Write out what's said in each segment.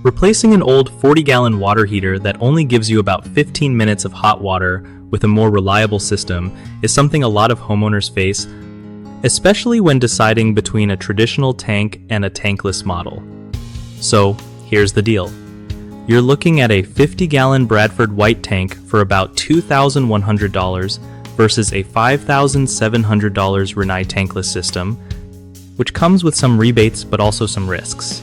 Replacing an old 40-gallon water heater that only gives you about 15 minutes of hot water with a more reliable system is something a lot of homeowners face, especially when deciding between a traditional tank and a tankless model. So, here's the deal. You're looking at a 50-gallon Bradford White tank for about $2,100 versus a $5,700 Rinnai tankless system, which comes with some rebates but also some risks.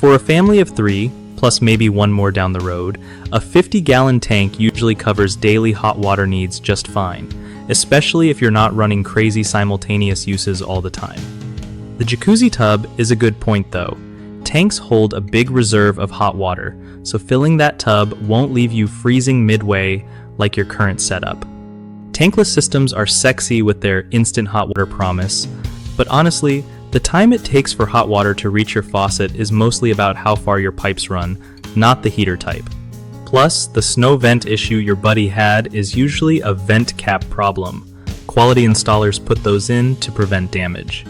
For a family of 3, plus maybe one more down the road, a 50-gallon tank usually covers daily hot water needs just fine, especially if you're not running crazy simultaneous uses all the time. The jacuzzi tub is a good point though. Tanks hold a big reserve of hot water, so filling that tub won't leave you freezing midway like your current setup. Tankless systems are sexy with their instant hot water promise, but honestly, the time it takes for hot water to reach your faucet is mostly about how far your pipes run, not the heater type. Plus, the snow vent issue your buddy had is usually a vent cap problem. Quality installers put those in to prevent damage.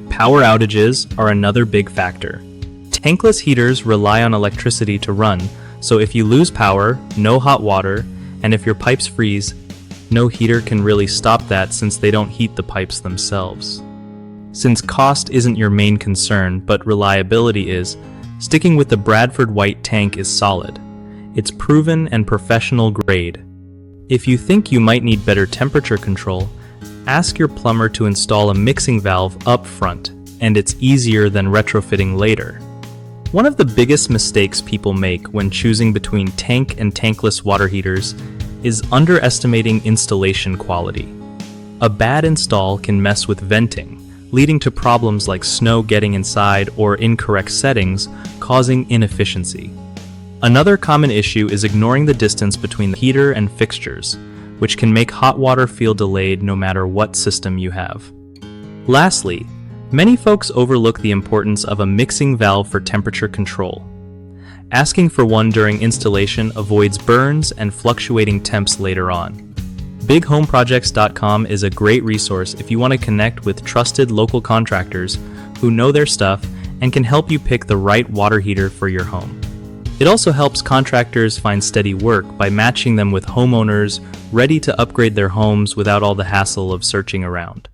Power outages are another big factor. Tankless heaters rely on electricity to run, so if you lose power, no hot water, and if your pipes freeze, no heater can really stop that since they don't heat the pipes themselves. Since cost isn't your main concern, but reliability is, sticking with the Bradford White tank is solid. It's proven and professional grade. If you think you might need better temperature control, ask your plumber to install a mixing valve up front, and it's easier than retrofitting later. One of the biggest mistakes people make when choosing between tank and tankless water heaters is underestimating installation quality. A bad install can mess with venting, leading to problems like snow getting inside or incorrect settings, causing inefficiency. Another common issue is ignoring the distance between the heater and fixtures, which can make hot water feel delayed no matter what system you have. Lastly, many folks overlook the importance of a mixing valve for temperature control. Asking for one during installation avoids burns and fluctuating temps later on. BigHomeProjects.com is a great resource if you want to connect with trusted local contractors who know their stuff and can help you pick the right water heater for your home. It also helps contractors find steady work by matching them with homeowners ready to upgrade their homes without all the hassle of searching around.